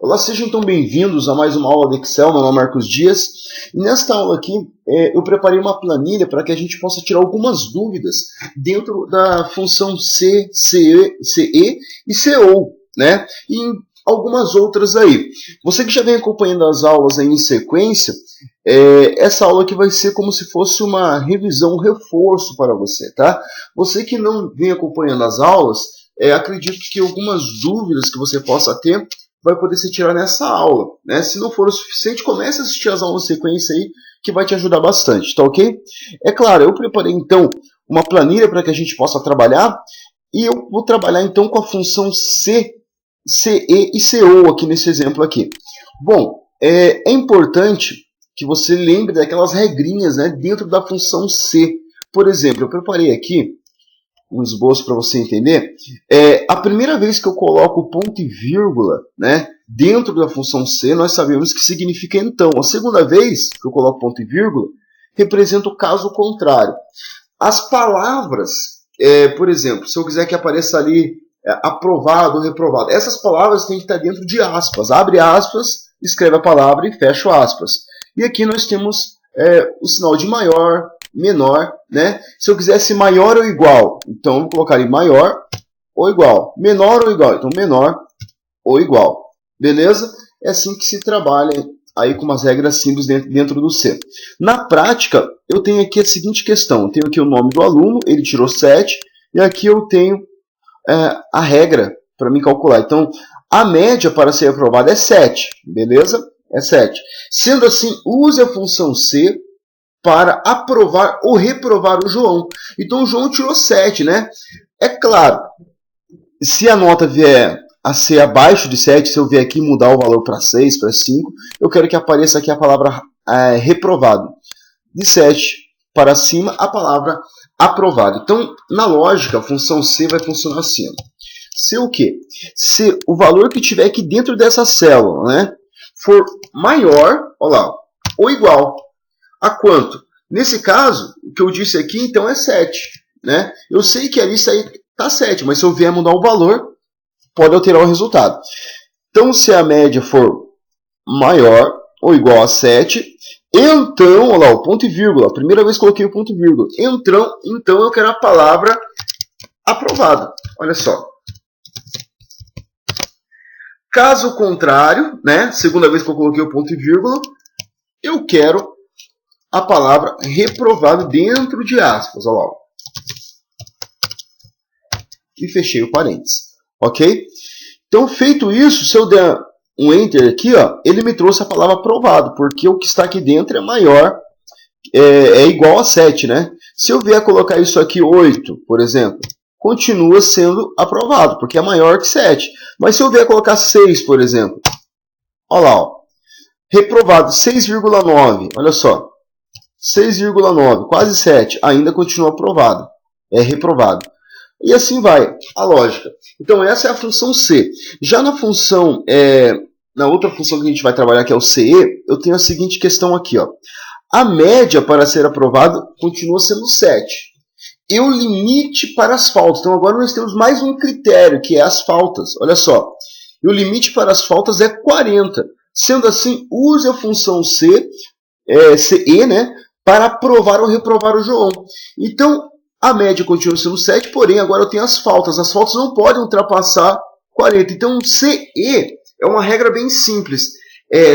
Olá, sejam então bem-vindos a mais uma aula de Excel. Meu nome é Marcos Dias. E nesta aula aqui, eu preparei uma planilha para que a gente possa tirar algumas dúvidas dentro da função C, CE e CO, né? E algumas outras aí. Você que já vem acompanhando as aulas aí em sequência, essa aula aqui vai ser como se fosse uma revisão, um reforço para você, tá? Você que não vem acompanhando as aulas, acredito que algumas dúvidas que você possa ter vai poder se tirar nessa aula, né? Se não for o suficiente, comece a assistir as aulas de sequência aí, que vai te ajudar bastante, tá ok? É claro, eu preparei então uma planilha para que a gente possa trabalhar, e eu vou trabalhar então com a função C, CE e CO aqui nesse exemplo aqui. Bom, é importante que você lembre daquelas regrinhas, né, dentro da função C. Por exemplo, eu preparei aqui um esboço para você entender. A primeira vez que eu coloco ponto e vírgula, né, dentro da função C, nós sabemos que significa então. A segunda vez que eu coloco ponto e vírgula, representa o caso contrário. As palavras, por exemplo, se eu quiser que apareça ali aprovado ou reprovado, essas palavras têm que estar dentro de aspas. Abre aspas, escreve a palavra e fecha aspas. E aqui nós temos o sinal de maior, menor, né? Se eu quisesse maior ou igual, então eu vou colocar ali maior ou igual. Menor ou igual, então menor ou igual. Beleza? É assim que se trabalha aí com umas regras simples dentro do C. Na prática, eu tenho aqui a seguinte questão. Eu tenho aqui o nome do aluno, ele tirou 7, e aqui eu tenho a regra para me calcular. Então, a média para ser aprovada é 7, beleza? É 7. Sendo assim, use a função C para aprovar ou reprovar o João. Então, o João tirou 7, né? É claro, se a nota vier a ser abaixo de 7, se eu vier aqui mudar o valor para 6, para 5, eu quero que apareça aqui a palavra reprovado. De 7 para cima, a palavra aprovado. Então, na lógica, a função C vai funcionar assim. Se o quê? Se o valor que tiver aqui dentro dessa célula, né, for maior, olha lá, ou igual a quanto? Nesse caso, o que eu disse aqui, então, é 7. Né? Eu sei que a lista aí está 7, mas se eu vier mudar o valor, pode alterar o resultado. Então, se a média for maior ou igual a 7, então, olha lá, o ponto e vírgula. A primeira vez que coloquei o ponto e vírgula. Então eu quero a palavra aprovada. Olha só. Caso contrário, né, segunda vez que eu coloquei o ponto e vírgula, eu quero a palavra reprovado dentro de aspas. Olha lá. E fechei o parênteses. Ok? Então, feito isso, se eu der um Enter aqui, ó, ele me trouxe a palavra aprovado, porque o que está aqui dentro é maior, é igual a 7, né? Se eu vier colocar isso aqui 8, por exemplo, continua sendo aprovado, porque é maior que 7. Mas se eu vier colocar 6, por exemplo, olha lá, ó, reprovado 6,9, olha só, 6,9, quase 7, ainda continua aprovado, é reprovado. E assim vai a lógica. Então essa é a função C. Já na função, na outra função que a gente vai trabalhar, que é o CE, eu tenho a seguinte questão aqui. Ó. A média para ser aprovado continua sendo 7. E o limite para as faltas. Então agora nós temos mais um critério, que é as faltas. Olha só. E o limite para as faltas é 40. Sendo assim, use a função CE, né, para aprovar ou reprovar o João. Então, a média continua sendo 7, porém agora eu tenho as faltas. As faltas não podem ultrapassar 40. Então, CE é uma regra bem simples.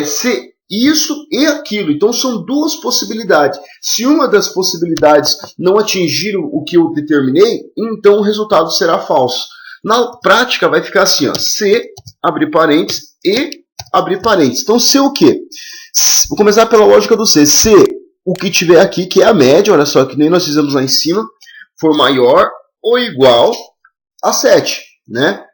Se isso e aquilo. Então, são duas possibilidades. Se uma das possibilidades não atingir o que eu determinei, então o resultado será falso. Na prática, vai ficar assim, ó, C, abrir parênteses, e abrir parênteses. Então, C o quê? Vou começar pela lógica do C. C, o que tiver aqui, que é a média, olha só, que nem nós fizemos lá em cima, for maior ou igual a 7, né?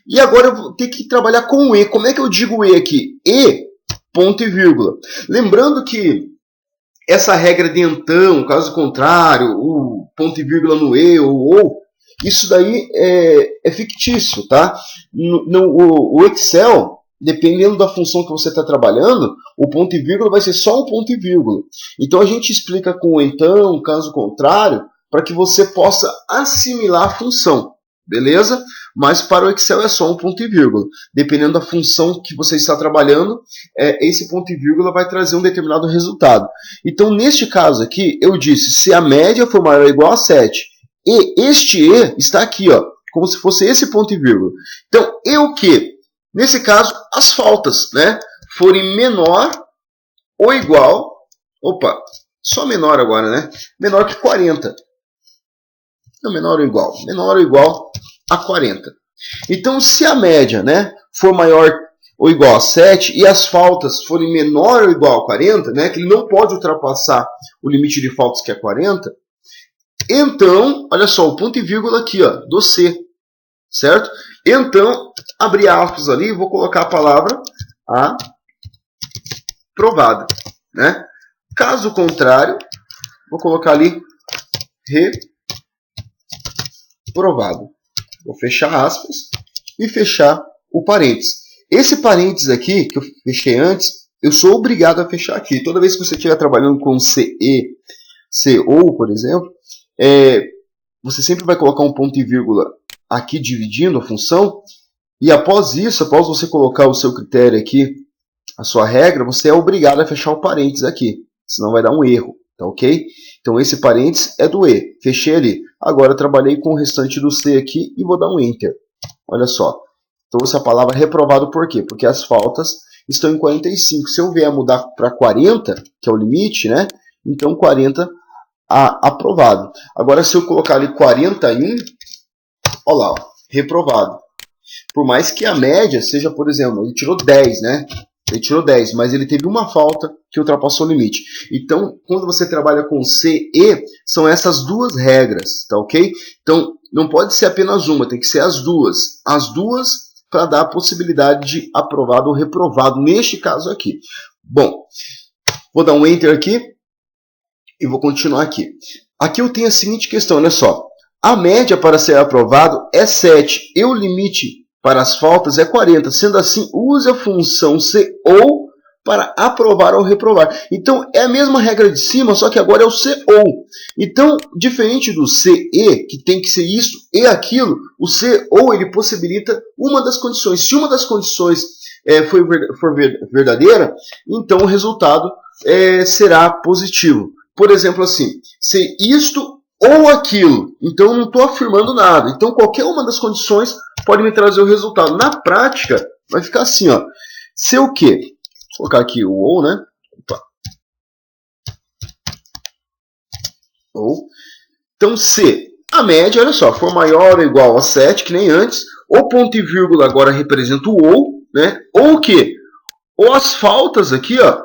E agora eu vou ter que trabalhar com o E. Como é que eu digo o E aqui? E, ponto e vírgula. Lembrando que essa regra de então, caso contrário, o ponto e vírgula no E ou, isso daí é fictício, tá? O Excel, dependendo da função que você está trabalhando, o ponto e vírgula vai ser só um ponto e vírgula. Então a gente explica com o então, caso contrário, para que você possa assimilar a função. beleza? Mas para o Excel é só um ponto e vírgula. Dependendo da função que você está trabalhando, esse ponto e vírgula vai trazer um determinado resultado. Então, neste caso aqui, eu disse, se a média for maior ou igual a 7, e este E está aqui, ó, como se fosse esse ponto e vírgula. Então, e o que? Nesse caso, as faltas, né, forem menor ou igual, só menor agora, né? Menor que 40. Não, menor ou igual a 40. Então, se a média, né, for maior ou igual a 7 e as faltas forem menor ou igual a 40, né, que ele não pode ultrapassar o limite de faltas que é 40, então, olha só, o ponto e vírgula aqui, ó, do C, certo? Então, abrir aspas ali, vou colocar a palavra aprovado, né? Caso contrário, vou colocar ali reprovado. Vou fechar aspas e fechar o parênteses. Esse parênteses aqui, que eu fechei antes, eu sou obrigado a fechar aqui. Toda vez que você estiver trabalhando com CE, CO, por exemplo, você sempre vai colocar um ponto e vírgula aqui dividindo a função, e após isso, após você colocar o seu critério aqui, a sua regra, você é obrigado a fechar o parênteses aqui, senão vai dar um erro, tá ok? Então esse parênteses é do E, fechei ali. Agora eu trabalhei com o restante do C aqui e vou dar um Enter. Olha só, trouxe a palavra reprovado por quê? Porque as faltas estão em 45. Se eu vier mudar para 40, que é o limite, né? Então 40 aprovado. Agora se eu colocar ali 41, olha lá, ó, reprovado. Por mais que a média seja, por exemplo, ele tirou 10, né? Ele tirou 10, mas ele teve uma falta que ultrapassou o limite. Então, quando você trabalha com CE, são essas duas regras, tá ok? Então, não pode ser apenas uma, tem que ser as duas. As duas para dar a possibilidade de aprovado ou reprovado, neste caso aqui. Bom, vou dar um Enter aqui e vou continuar aqui. Aqui eu tenho a seguinte questão, olha só. A média para ser aprovado é 7 e o limite para as faltas é 40. Sendo assim, use a função CO para aprovar ou reprovar. Então, é a mesma regra de cima, só que agora é o CO. Então, diferente do CE, que tem que ser isso e aquilo, o CO ele possibilita uma das condições. Se uma das condições for verdadeira, então o resultado será positivo. Por exemplo, assim, se isto ou aquilo, então eu não estou afirmando nada. Então, qualquer uma das condições pode me trazer o resultado. Na prática, vai ficar assim, ó. Se o quê? Vou colocar aqui o ou, né? Ou. Então, se a média, olha só, for maior ou igual a 7, que nem antes, o ponto e vírgula agora representa o ou, né? Ou o quê? Ou as faltas aqui, ó,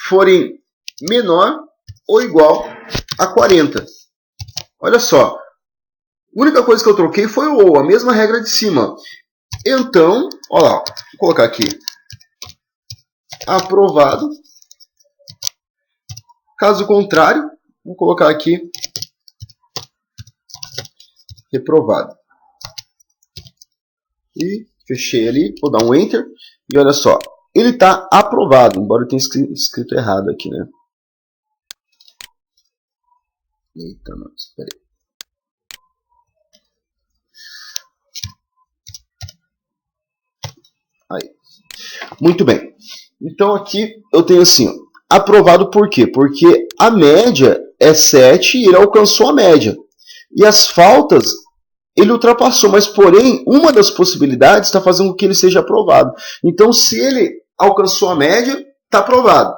forem menor ou igual a 40. Olha só. A única coisa que eu troquei foi o ou, a mesma regra de cima. Então, olha lá, vou colocar aqui. Aprovado. Caso contrário, vou colocar aqui reprovado. E fechei ali, vou dar um Enter. E olha só, ele está aprovado, embora eu tenha escrito errado aqui, né? Eita, não, espera aí. Aí. Muito bem. Então aqui eu tenho assim, ó, aprovado por quê? Porque a média é 7 e ele alcançou a média. E as faltas ele ultrapassou, mas porém uma das possibilidades está fazendo com que ele seja aprovado. Então se ele alcançou a média, está aprovado.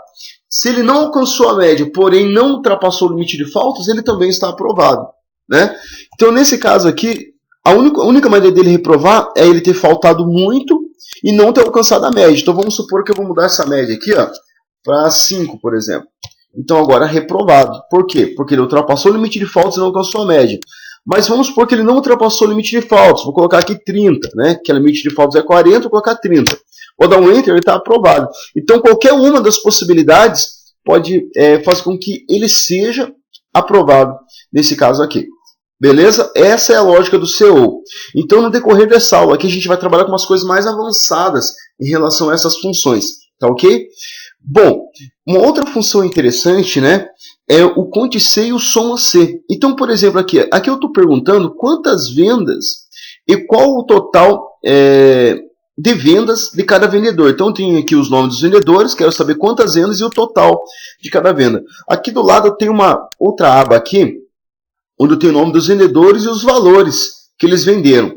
Se ele não alcançou a média, porém não ultrapassou o limite de faltas, ele também está aprovado, né? Então nesse caso aqui, a única maneira dele reprovar é ele ter faltado muito e não ter alcançado a média. Então vamos supor que eu vou mudar essa média aqui para 5, por exemplo. Então agora reprovado. Por quê? Porque ele ultrapassou o limite de faltas e não alcançou a média. Mas vamos supor que ele não ultrapassou o limite de faltas. Vou colocar aqui 30, né? Que o limite de faltas é 40, vou colocar 30. Vou dar um Enter, ele está aprovado. Então qualquer uma das possibilidades pode fazer com que ele seja aprovado nesse caso aqui. Beleza? Essa é a lógica do CO. Então, no decorrer dessa aula aqui, a gente vai trabalhar com umas coisas mais avançadas em relação a essas funções. Tá ok? Bom, uma outra função interessante, né, é o conte C e o soma C. Então, por exemplo, aqui eu estou perguntando quantas vendas e qual o total de vendas de cada vendedor. Então, eu tenho aqui os nomes dos vendedores, quero saber quantas vendas e o total de cada venda. Aqui do lado eu tenho uma outra aba aqui, onde eu tenho o nome dos vendedores e os valores que eles venderam.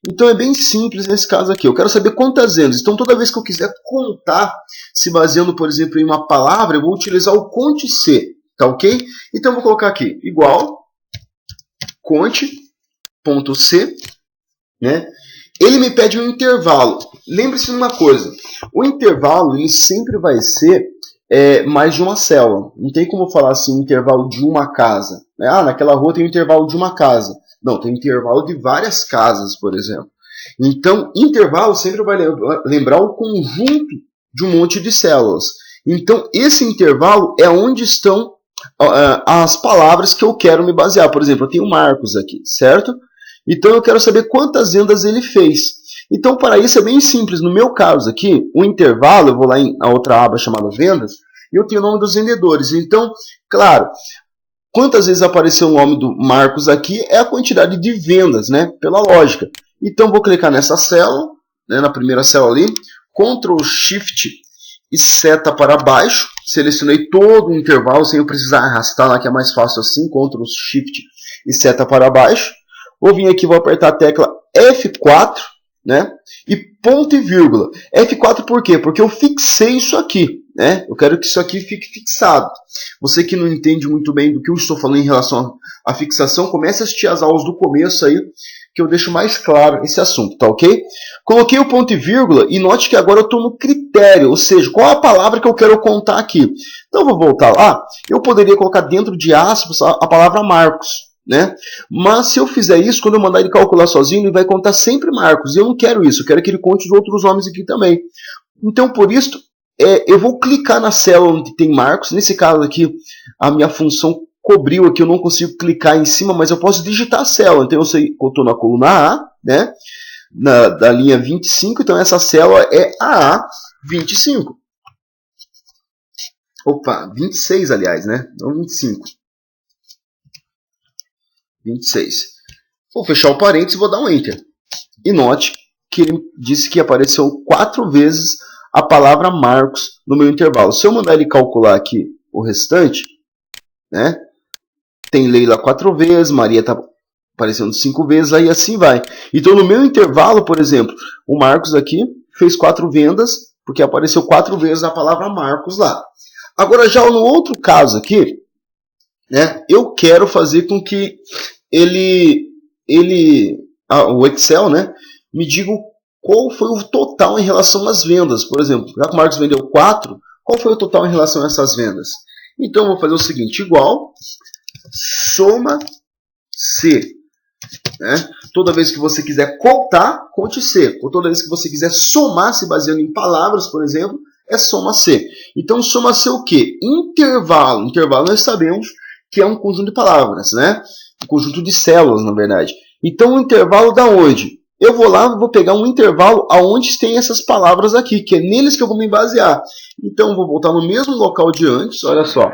Então é bem simples nesse caso aqui. Eu quero saber quantas vendas. Então toda vez que eu quiser contar, se baseando, por exemplo, em uma palavra, eu vou utilizar o conte-c. Tá ok? Então eu vou colocar aqui igual conte.c, né? Ele me pede um intervalo. Lembre-se de uma coisa. O intervalo ele sempre vai ser mais de uma célula. Não tem como falar assim, um intervalo de uma casa. Ah, naquela rua tem um intervalo de uma casa. Não, tem intervalo de várias casas, por exemplo. Então, intervalo sempre vai lembrar o conjunto de um monte de células. Então, esse intervalo é onde estão as palavras que eu quero me basear. Por exemplo, eu tenho Marcos aqui, certo? Então, eu quero saber quantas vendas ele fez. Então, para isso é bem simples. No meu caso aqui, o intervalo, eu vou lá em outra aba chamada Vendas, e eu tenho o nome dos vendedores. Então, claro, quantas vezes apareceu o nome do Marcos aqui é a quantidade de vendas, né? Pela lógica. Então, vou clicar nessa célula, né, na primeira célula ali, Ctrl Shift e seta para baixo. Selecionei todo o intervalo sem eu precisar arrastar lá, que é mais fácil assim. Ctrl Shift e seta para baixo. Vou vir aqui, vou apertar a tecla F4, né? E ponto e vírgula. F4 por quê? Porque eu fixei isso aqui, né? Eu quero que isso aqui fique fixado. Você que não entende muito bem do que eu estou falando em relação à fixação, comece a assistir as aulas do começo aí, que eu deixo mais claro esse assunto, tá ok? Coloquei o ponto e vírgula e note que agora eu estou no critério, ou seja, qual a palavra que eu quero contar aqui. Então eu vou voltar lá, eu poderia colocar dentro de aspas a palavra Marcos, né? Mas se eu fizer isso, quando eu mandar ele calcular sozinho, ele vai contar sempre Marcos, e eu não quero isso, eu quero que ele conte os outros nomes aqui também. Então por isso, eu vou clicar na célula onde tem Marcos, nesse caso aqui, a minha função cobriu aqui, eu não consigo clicar em cima, mas eu posso digitar a célula. Então eu sei que eu estou na coluna A, né? Da linha 25, então essa célula é a A25. Opa, 26 aliás, né? Não 25. 26. Vou fechar o parênteses e vou dar um Enter. E note que ele disse que apareceu 4 vezes a palavra Marcos no meu intervalo. Se eu mandar ele calcular aqui o restante, né? Tem Leila 4 vezes, Maria está aparecendo 5 vezes, aí assim vai. Então no meu intervalo, por exemplo, o Marcos aqui fez 4 vendas, porque apareceu 4 vezes a palavra Marcos lá. Agora já no outro caso aqui, né, eu quero fazer com que o Excel, né, me diga qual foi o total em relação às vendas. Por exemplo, já que o Marcos vendeu 4, qual foi o total em relação a essas vendas? Então eu vou fazer o seguinte, igual soma C. Né? Toda vez que você quiser contar, conte C. Ou toda vez que você quiser somar, se baseando em palavras, por exemplo, é soma C. Então, soma C o quê? Intervalo. Intervalo nós sabemos que é um conjunto de palavras, né? Um conjunto de células, na verdade. Então, o intervalo da onde? Eu vou lá, vou pegar um intervalo aonde tem essas palavras aqui, que é neles que eu vou me basear. Então, vou voltar no mesmo local de antes, olha só.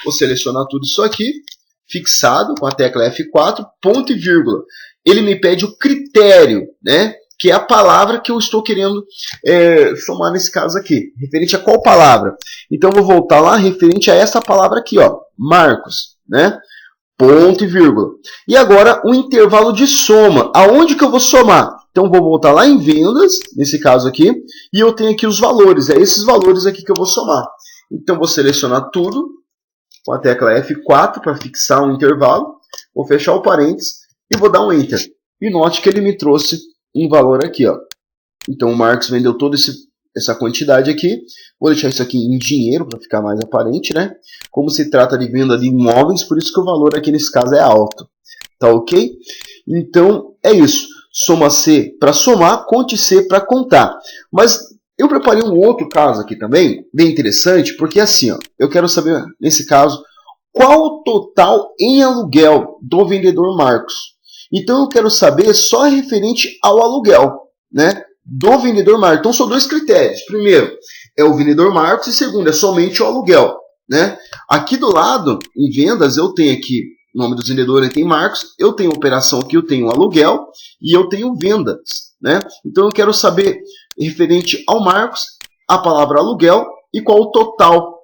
Vou selecionar tudo isso aqui, fixado com a tecla F4, ponto e vírgula. Ele me pede o critério, né? Que é a palavra que eu estou querendo somar nesse caso aqui. Referente a qual palavra? Então, vou voltar lá, referente a essa palavra aqui, ó, Marcos, né? Ponto e vírgula. E agora, o intervalo de soma. Aonde que eu vou somar? Então, vou voltar lá em vendas, nesse caso aqui, e eu tenho aqui os valores. É esses valores aqui que eu vou somar. Então, vou selecionar tudo com a tecla F4 para fixar um intervalo. Vou fechar o parênteses e vou dar um Enter. E note que ele me trouxe um valor aqui, ó. Então, o Marcos vendeu toda essa quantidade aqui. Vou deixar isso aqui em dinheiro para ficar mais aparente, né? Como se trata de venda de imóveis, por isso que o valor aqui nesse caso é alto. Tá ok? Então, é isso. Soma C para somar, conte C para contar. Mas eu preparei um outro caso aqui também, bem interessante, porque assim, ó, eu quero saber, nesse caso, qual o total em aluguel do vendedor Marcos. Então, eu quero saber só referente ao aluguel, né? Do vendedor Marcos. Então, são 2 critérios. Primeiro, é o vendedor Marcos e segundo, é somente o aluguel, né? Aqui do lado, em vendas, eu tenho aqui o nome dos vendedores tem Marcos, eu tenho operação aqui, eu tenho aluguel e eu tenho vendas, né? Então eu quero saber referente ao Marcos, a palavra aluguel e qual o total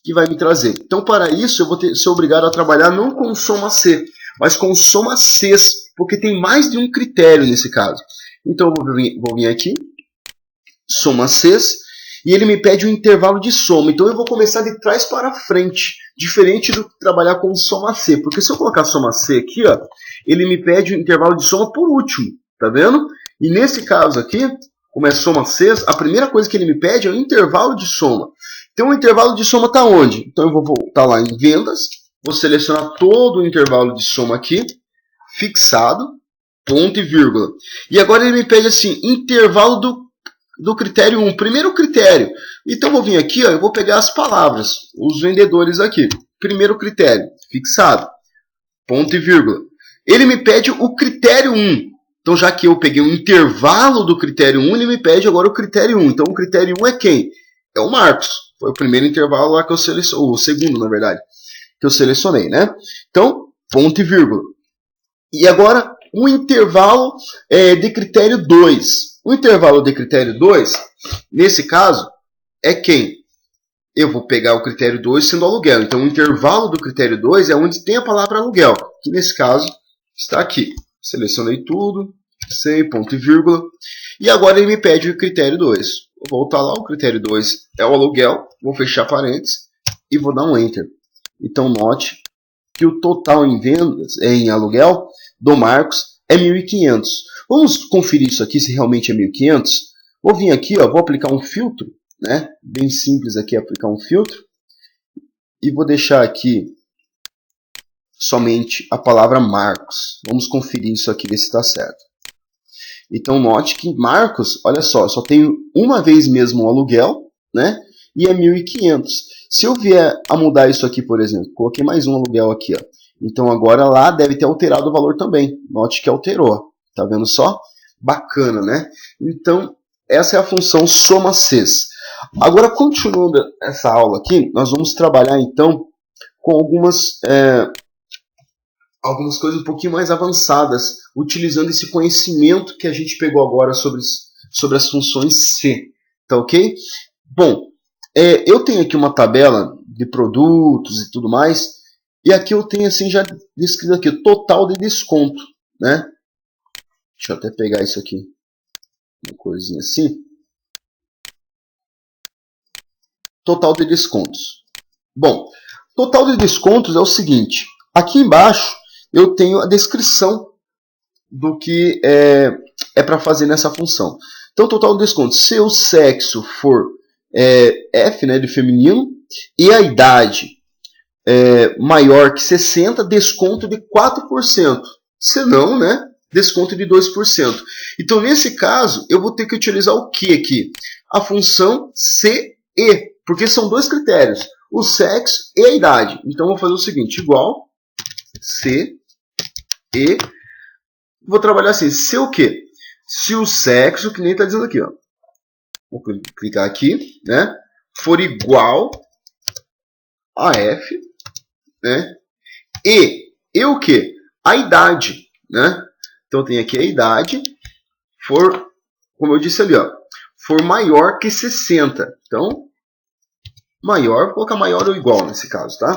que vai me trazer. Então para isso eu vou ser obrigado a trabalhar não com soma C, mas com soma Cs, porque tem mais de um critério nesse caso. Então eu vou vir aqui, soma Cs, e ele me pede um intervalo de soma. Então eu vou começar de trás para frente, diferente do que trabalhar com soma C. Porque se eu colocar soma C aqui, ó, ele me pede o intervalo de soma por último, tá vendo? E nesse caso aqui, como é soma C, a primeira coisa que ele me pede é o intervalo de soma. Então o intervalo de soma está onde? Então eu vou voltar lá em vendas, vou selecionar todo o intervalo de soma aqui, fixado, ponto e vírgula. E agora ele me pede assim, intervalo do critério 1, primeiro critério. Então eu vou vir aqui, ó, eu vou pegar as palavras, os vendedores aqui. Primeiro critério, fixado, ponto e vírgula. Ele me pede o critério 1. Então já que eu peguei o intervalo do critério 1, ele me pede agora o critério 1. Então o critério 1 é quem? É o Marcos. Foi o primeiro intervalo lá que eu selecionei, o segundo na verdade, que eu selecionei, né? Então, ponto e vírgula. E agora o intervalo de critério 2. O intervalo de critério 2, nesse caso, é quem? Eu vou pegar o critério 2 sendo aluguel. Então, o intervalo do critério 2 é onde tem a palavra aluguel, que nesse caso está aqui. Selecionei tudo, sei, ponto e vírgula. E agora ele me pede o critério 2. Vou voltar lá, o critério 2 é o aluguel, vou fechar parênteses e vou dar um Enter. Então, note que o total em vendas, em aluguel, do Marcos é 1.500. Vamos conferir isso aqui se realmente é 1.500. Vou vir aqui, ó, vou aplicar um filtro, né? Bem simples aqui aplicar um filtro. E vou deixar aqui somente a palavra Marcos. Vamos conferir isso aqui, ver se está certo. Então note que Marcos, olha só, só tenho uma vez mesmo o aluguel, né? E é 1.500. Se eu vier a mudar isso aqui, por exemplo, coloquei mais um aluguel aqui, ó. Então agora lá deve ter alterado o valor também. Note que alterou. Tá vendo só? Bacana, né? Então essa é a função soma Cs. Agora, continuando essa aula aqui, nós vamos trabalhar então com algumas coisas um pouquinho mais avançadas, utilizando esse conhecimento que a gente pegou agora sobre as funções C. Tá ok? Bom, eu tenho aqui uma tabela de produtos e tudo mais, e aqui eu tenho assim já descrito aqui, total de desconto, né? Deixa eu até pegar isso aqui, uma coisinha assim. Total de descontos. Bom, total de descontos é o seguinte, aqui embaixo eu tenho a descrição do que é para fazer nessa função. Então, total de descontos, se o sexo for F, né, de feminino, e a idade maior que 60, desconto de 4%. Se não, né, desconto de 2%. Então, nesse caso, eu vou ter que utilizar o que aqui? A função CE, porque são dois critérios, o sexo e a idade. Então, eu vou fazer o seguinte, igual CE, vou trabalhar assim, se o quê? Se o sexo, que nem está dizendo aqui, ó. Vou clicar aqui, né, for igual a F, né, e o quê? A idade, né? Então, tem aqui a idade, for, como eu disse ali, ó, for maior que 60. Então, maior, vou colocar maior ou igual nesse caso, tá?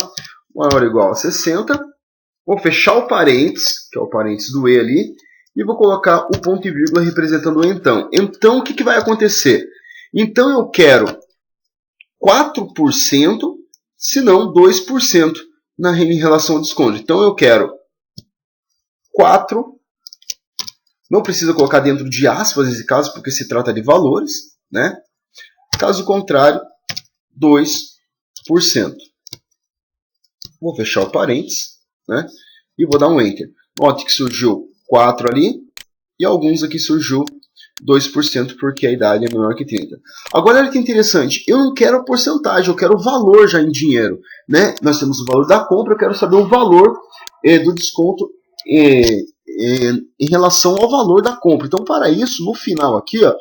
Maior ou igual a 60. Vou fechar o parênteses, que é o parênteses do E ali, e vou colocar o ponto e vírgula representando o então. Então, o que vai acontecer? Então, eu quero 4%, se não 2% em relação ao desconto. Então, eu quero 4%. Não precisa colocar dentro de aspas nesse caso, porque se trata de valores, né? Caso contrário, 2%. Vou fechar o parênteses, né? E vou dar um Enter. Note que surgiu 4 ali, e alguns aqui surgiu 2%, porque a idade é menor que 30. Agora, olha que interessante, eu não quero a porcentagem, eu quero o valor já em dinheiro, né? Nós temos o valor da compra, eu quero saber o valor do desconto em relação ao valor da compra. Então, para isso, no final aqui, ó,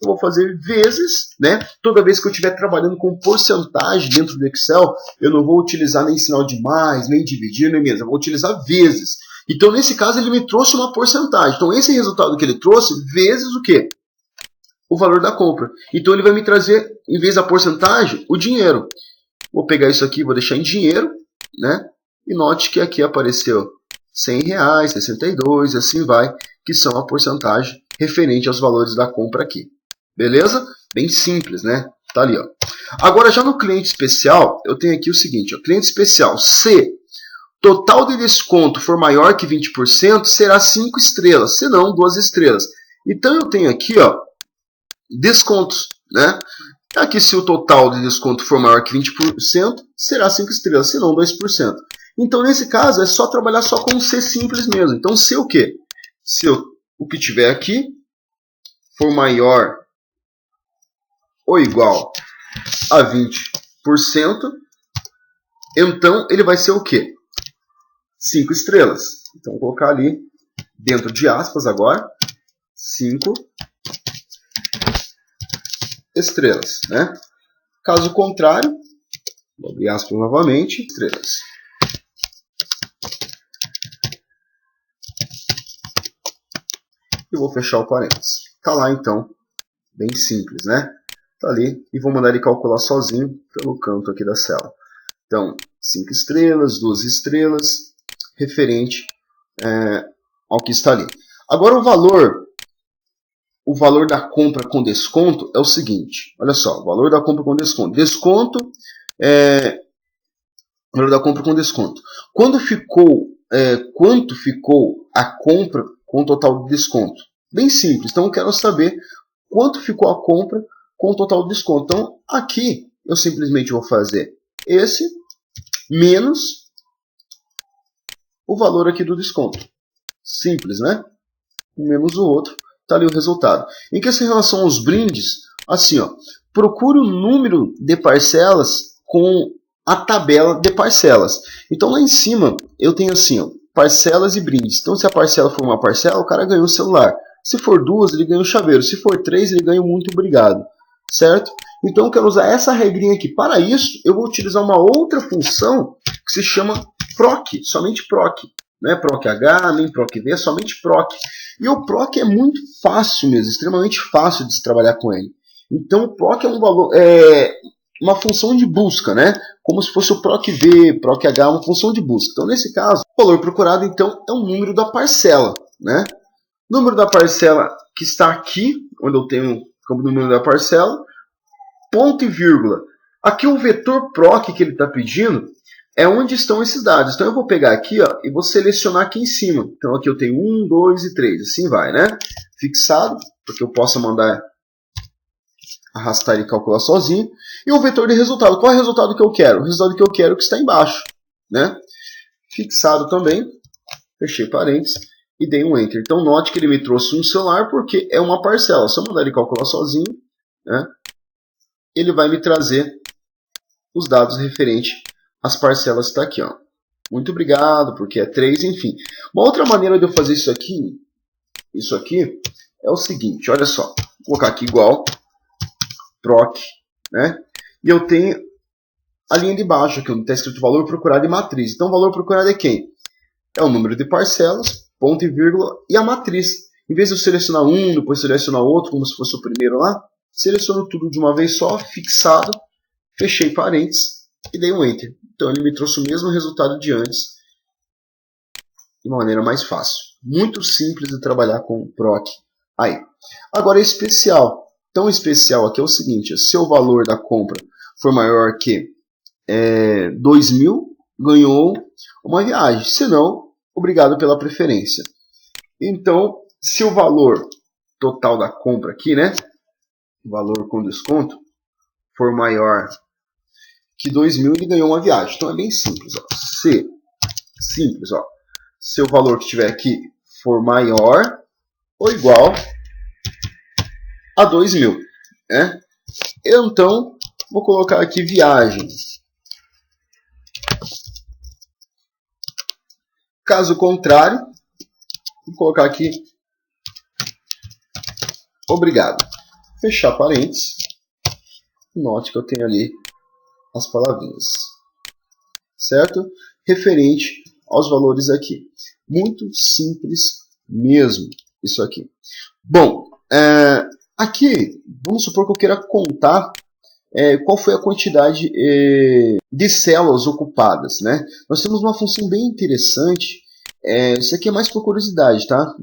eu vou fazer vezes, né? Toda vez que eu estiver trabalhando com porcentagem dentro do Excel, eu não vou utilizar nem sinal de mais, nem dividir, nem menos, eu vou utilizar vezes. Então, nesse caso, ele me trouxe uma porcentagem. Então, esse resultado que ele trouxe, vezes o quê? O valor da compra. Então, ele vai me trazer, em vez da porcentagem, o dinheiro. Vou pegar isso aqui, vou deixar em dinheiro, né? E note que aqui apareceu R$100, 62, e assim vai, que são a porcentagem referente aos valores da compra aqui. Beleza? Bem simples, né? Tá ali, ó. Agora, já no cliente especial, eu tenho aqui o seguinte, ó, cliente especial, se total de desconto for maior que 20%, será 5 estrelas, se não 2 estrelas. Então, eu tenho aqui, ó, descontos, né? Aqui, se o total de desconto for maior que 20%, será 5 estrelas, se não 2%. Então, nesse caso, é só trabalhar só com C simples mesmo. Então, se o quê? Se o que tiver aqui for maior ou igual a 20%, então ele vai ser o quê? 5 estrelas. Então, vou colocar ali, dentro de aspas agora, 5 estrelas, né? Caso contrário, vou abrir aspas novamente, estrelas. E vou fechar o parênteses. Tá lá então, bem simples, né? Tá ali e vou mandar ele calcular sozinho pelo canto aqui da célula. Então, 5 estrelas, 2 estrelas, referente ao que está ali. Agora o valor da compra com desconto é o seguinte, olha só, o valor da compra com desconto. Valor da compra com desconto. Quanto ficou a compra com o total de desconto? Bem simples, então eu quero saber quanto ficou a compra com o total de desconto. Então aqui eu simplesmente vou fazer esse menos o valor aqui do desconto. Simples, né? Menos o outro, está ali o resultado. Em que em relação aos brindes, assim, ó, procure o número de parcelas com a tabela de parcelas. Então lá em cima eu tenho assim, ó, parcelas e brindes. Então se a parcela for uma parcela, o cara ganha um celular. Se for 2, ele ganha um chaveiro. Se for 3, ele ganha um muito obrigado. Certo? Então eu quero usar essa regrinha aqui. Para isso, eu vou utilizar uma outra função que se chama proc, somente proc. Não é proc H, nem proc V, é somente proc. E o proc é muito fácil mesmo, extremamente fácil de se trabalhar com ele. Então o proc é uma função de busca, né? Como se fosse o proc V, proc H, uma função de busca. Então nesse caso, o valor procurado então é o número da parcela, né? Número da parcela que está aqui, onde eu tenho como número da parcela, ponto e vírgula. Aqui o vetor proc que ele está pedindo é onde estão esses dados. Então eu vou pegar aqui, ó, e vou selecionar aqui em cima. Então aqui eu tenho 1, 2 e 3. Assim vai, né? Fixado, para que eu possa mandar arrastar e calcular sozinho. E o vetor de resultado. Qual é o resultado que eu quero? O resultado que eu quero que está embaixo, né? Fixado também. Fechei parênteses e dei um Enter. Então note que ele me trouxe um celular porque é uma parcela. Se eu mandar ele calcular sozinho, né, ele vai me trazer os dados referentes às parcelas que está aqui. Ó. Muito obrigado, porque é 3, enfim. Uma outra maneira de eu fazer isso aqui é o seguinte, olha só. Vou colocar aqui igual, proc, né? E eu tenho a linha de baixo, aqui onde está escrito valor procurado e matriz. Então o valor procurado é quem? É o número de parcelas, ponto e vírgula, e a matriz. Em vez de eu selecionar um, depois selecionar outro, como se fosse o primeiro lá, seleciono tudo de uma vez só, fixado, fechei parênteses e dei um Enter. Então ele me trouxe o mesmo resultado de antes, de uma maneira mais fácil. Muito simples de trabalhar com o proc aí. Agora é especial. Então o especial aqui é o seguinte, se o valor da compra for maior que 2.000, ganhou uma viagem. Se não, obrigado pela preferência. Então, se o valor total da compra aqui, né, o valor com desconto, for maior que 2.000, ele ganhou uma viagem. Então é bem simples. Ó. Se o valor que estiver aqui for maior ou igual a 2.000. Né? Então, vou colocar aqui viagem. Caso contrário, vou colocar aqui obrigado. fechar parênteses. Note que eu tenho ali as palavrinhas, certo? Referente aos valores aqui. Muito simples mesmo isso aqui. Bom, aqui, vamos supor que eu queira contar qual foi a quantidade de células ocupadas, né? Nós temos uma função bem interessante. Isso aqui é mais por curiosidade, tá?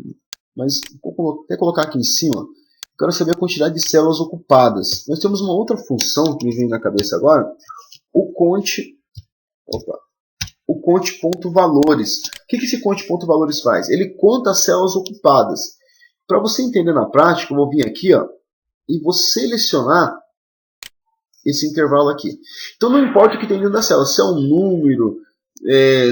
Mas vou até colocar aqui em cima. Quero saber a quantidade de células ocupadas. Nós temos uma outra função que me vem na cabeça agora. O conte.valores. O que esse conte.valores faz? Ele conta as células ocupadas. Para você entender na prática, eu vou vir aqui, ó, e vou selecionar esse intervalo aqui. Então não importa o que tem dentro da célula, se é um número,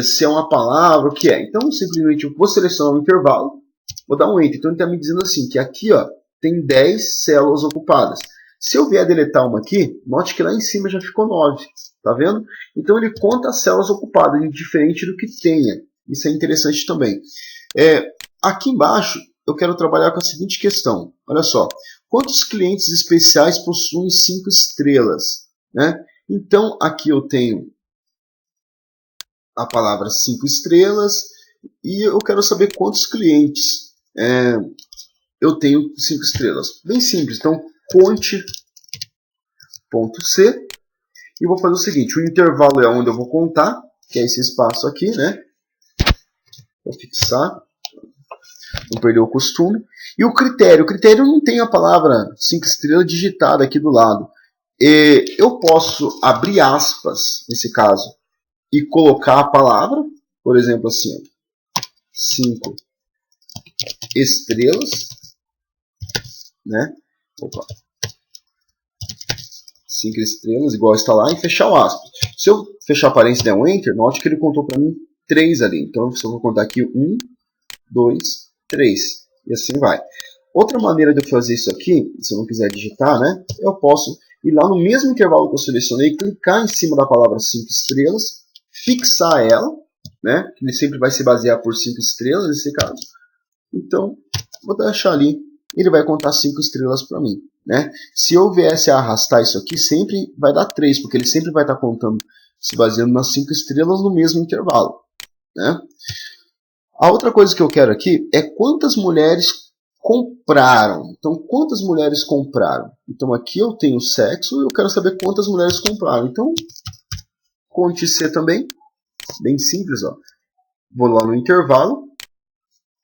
se é uma palavra, o que é. Então simplesmente eu vou selecionar um intervalo, vou dar um Enter. Então ele está me dizendo assim, que aqui, ó, tem 10 células ocupadas. Se eu vier deletar uma aqui, note que lá em cima já ficou 9. Tá vendo? Então ele conta as células ocupadas, diferente do que tenha. Isso é interessante também. Aqui embaixo eu quero trabalhar com a seguinte questão. Olha só. Quantos clientes especiais possuem 5 estrelas? Né? Então aqui eu tenho a palavra 5 estrelas e eu quero saber quantos clientes eu tenho 5 estrelas. Bem simples. Então conte.c e vou fazer o seguinte, o intervalo é onde eu vou contar, que é esse espaço aqui, né? Vou fixar, não perder o costume. E o critério não tem a palavra 5 estrelas digitada aqui do lado. Eu posso abrir aspas, nesse caso, e colocar a palavra, por exemplo assim, 5 estrelas, né? Opa. 5 estrelas, igual está lá, e fechar o aspas. Se eu fechar a parênteses e der um Enter, note que ele contou para mim 3 ali. Então, eu vou contar aqui 1, 2, 3. E assim vai. Outra maneira de eu fazer isso aqui, se eu não quiser digitar, né? Eu posso ir lá no mesmo intervalo que eu selecionei, clicar em cima da palavra 5 estrelas, fixar ela, né? Ele sempre vai se basear por 5 estrelas nesse caso. Então, vou deixar ali. Ele vai contar 5 estrelas para mim. Né? Se eu viesse a arrastar isso aqui, sempre vai dar 3, porque ele sempre vai estar contando, se baseando nas 5 estrelas no mesmo intervalo. Né? A outra coisa que eu quero aqui é quantas mulheres compraram. Então, quantas mulheres compraram? Então, aqui eu tenho sexo e eu quero saber quantas mulheres compraram. Então, conte C também. Bem simples. Ó. Vou lá no intervalo,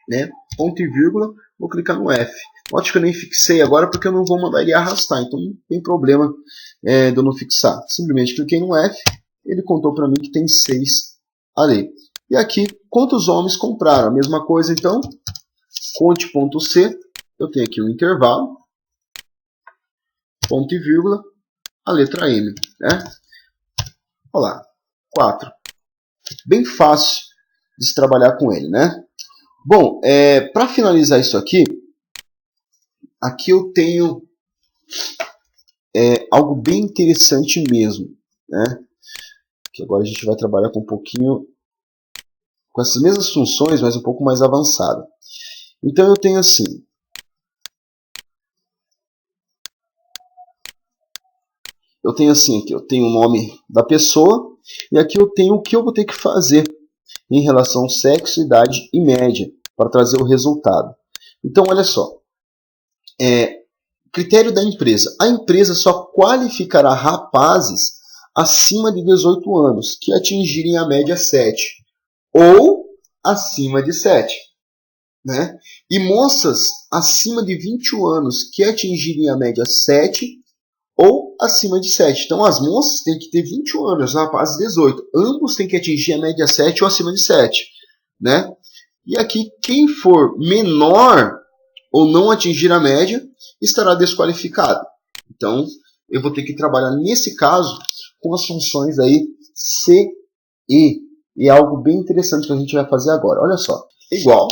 né? Ponto e vírgula, vou clicar no F. Note que eu nem fixei agora porque eu não vou mandar ele arrastar, então não tem problema de eu não fixar. Simplesmente cliquei no F, ele contou para mim que tem 6 ali. E aqui, quantos homens compraram? A mesma coisa, então, conte.c, eu tenho aqui um intervalo, ponto e vírgula, a letra M. Né? Olha lá, 4. Bem fácil de se trabalhar com ele, né? Bom, para finalizar isso aqui eu tenho algo bem interessante mesmo, né? Que agora a gente vai trabalhar com um pouquinho com essas mesmas funções, mas um pouco mais avançado. Então eu tenho assim, aqui eu tenho o nome da pessoa e aqui eu tenho o que eu vou ter que fazer em relação ao sexo, idade e média para trazer o resultado. Então olha só. Critério da empresa. A empresa só qualificará rapazes acima de 18 anos que atingirem a média 7 ou acima de 7. Né? E moças acima de 21 anos que atingirem a média 7 ou acima de 7. Então as moças têm que ter 21 anos, os rapazes 18. Ambos têm que atingir a média 7 ou acima de 7. Né? E aqui quem for menor ou não atingir a média, estará desqualificado. Então, eu vou ter que trabalhar, nesse caso, com as funções aí C, E. E é algo bem interessante que a gente vai fazer agora. Olha só. Igual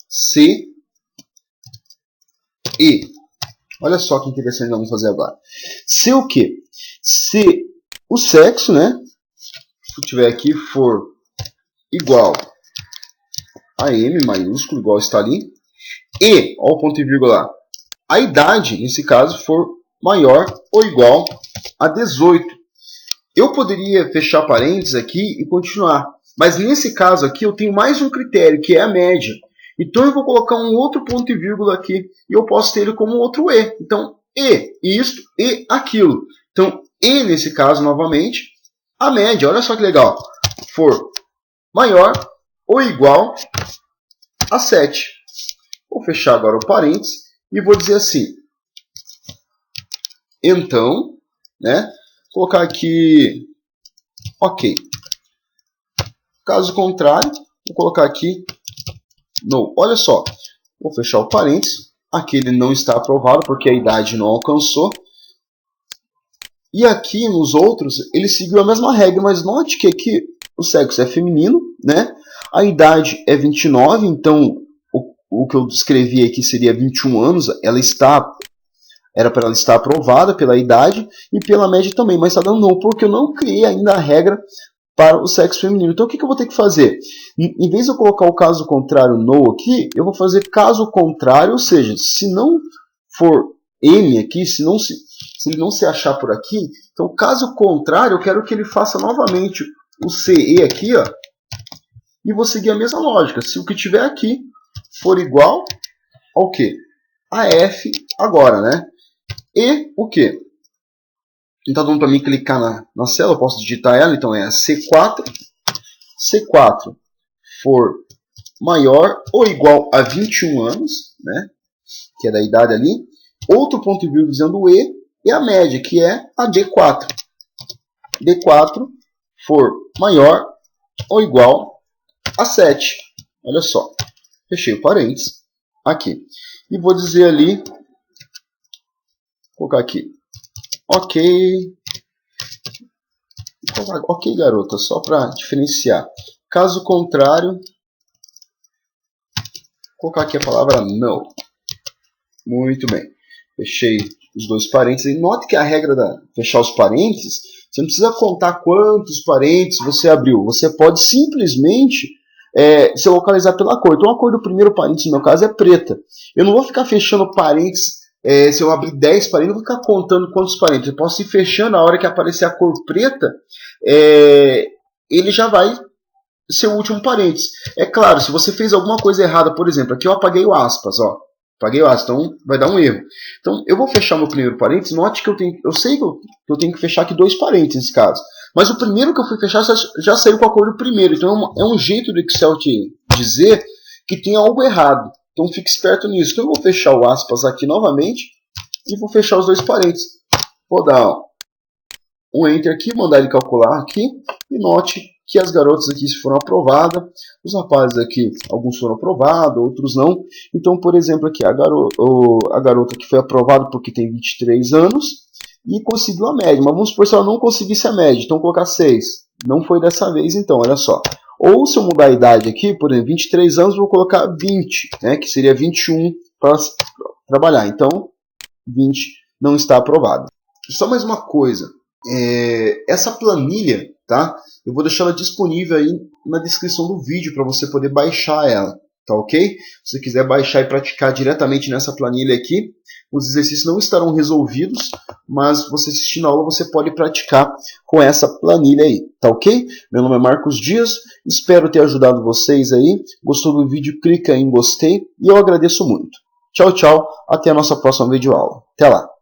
C, E. Olha só que interessante que vamos fazer agora. Se o quê? Se o sexo, né? Se eu tiver aqui for igual a M maiúsculo, igual está ali. E, olha o ponto e vírgula lá. a idade, nesse caso, for maior ou igual a 18. Eu poderia fechar parênteses aqui e continuar, mas nesse caso aqui eu tenho mais um critério, que é a média. Então eu vou colocar um outro ponto e vírgula aqui, e eu posso ter ele como outro E. Então, E, isto, e aquilo. Então, E nesse caso, novamente, a média, olha só que legal, for maior ou igual a 7. Vou fechar agora o parênteses e vou dizer assim. Então, né, colocar aqui, ok. Caso contrário, vou colocar aqui, no. Olha só, vou fechar o parênteses. Aqui ele não está aprovado porque a idade não alcançou. E aqui nos outros, ele seguiu a mesma regra, mas note que aqui o sexo é feminino, né? A idade é 29, então o que eu descrevi aqui seria 21 anos. Era para ela estar aprovada pela idade e pela média também, mas está dando não, porque eu não criei ainda a regra para o sexo feminino. Então o que eu vou ter que fazer? Em vez de eu colocar o caso contrário no aqui, eu vou fazer caso contrário, ou seja, se não for M aqui, se ele não se achar por aqui, então caso contrário, eu quero que ele faça novamente o CE aqui, ó, e vou seguir a mesma lógica. Se o que tiver aqui for igual ao quê? A F agora, né? E o quê? Não está dando para mim clicar na célula, eu posso digitar ela, então é a C4. C4 for maior ou igual a 21 anos, né? Que é da idade ali. Outro ponto e vírgula dizendo o E a média, que é a D4. D4 for maior ou igual a 7. Olha só. Fechei o parênteses aqui. E vou dizer ali, vou colocar aqui, ok. Ok, garota, só para diferenciar. Caso contrário, vou colocar aqui a palavra no. Muito bem. Fechei os dois parênteses. E note que a regra da fechar os parênteses, você não precisa contar quantos parênteses você abriu. Você pode simplesmente se localizar pela cor. Então a cor do primeiro parênteses, no meu caso, é preta. Eu não vou ficar fechando parênteses. Se eu abrir 10 parênteses, eu vou ficar contando quantos parênteses. Eu posso ir fechando, na hora que aparecer a cor preta, ele já vai ser o último parênteses. É claro, se você fez alguma coisa errada, por exemplo, aqui eu apaguei o aspas, ó. Apaguei o aspas, então vai dar um erro. Então eu vou fechar meu primeiro parênteses. Note que eu sei que eu tenho que fechar aqui 2 parênteses nesse caso. Mas o primeiro que eu fui fechar já saiu com a cor do primeiro. Então é um jeito do Excel te dizer que tem algo errado. Então fique esperto nisso. Então eu vou fechar o aspas aqui novamente e vou fechar os 2 parênteses. Vou dar um Enter aqui, mandar ele calcular aqui. E note que as garotas aqui foram aprovadas. Os rapazes aqui, alguns foram aprovados, outros não. Então, por exemplo, aqui a garota que foi aprovada porque tem 23 anos e conseguiu a média. Mas vamos supor se ela não conseguisse a média. Então, colocar 6. Não foi dessa vez, então, olha só. Ou se eu mudar a idade aqui, por exemplo, 23 anos, vou colocar 20, né, que seria 21 para trabalhar. Então, 20 não está aprovado. Só mais uma coisa. Essa planilha, tá? Eu vou deixar ela disponível aí na descrição do vídeo para você poder baixar ela, tá ok? Se você quiser baixar e praticar diretamente nessa planilha aqui, os exercícios não estarão resolvidos, mas você assistindo a aula você pode praticar com essa planilha aí, tá ok? Meu nome é Marcos Dias, espero ter ajudado vocês aí. Gostou do vídeo? Clica em gostei e eu agradeço muito. Tchau, tchau, até a nossa próxima videoaula. Até lá!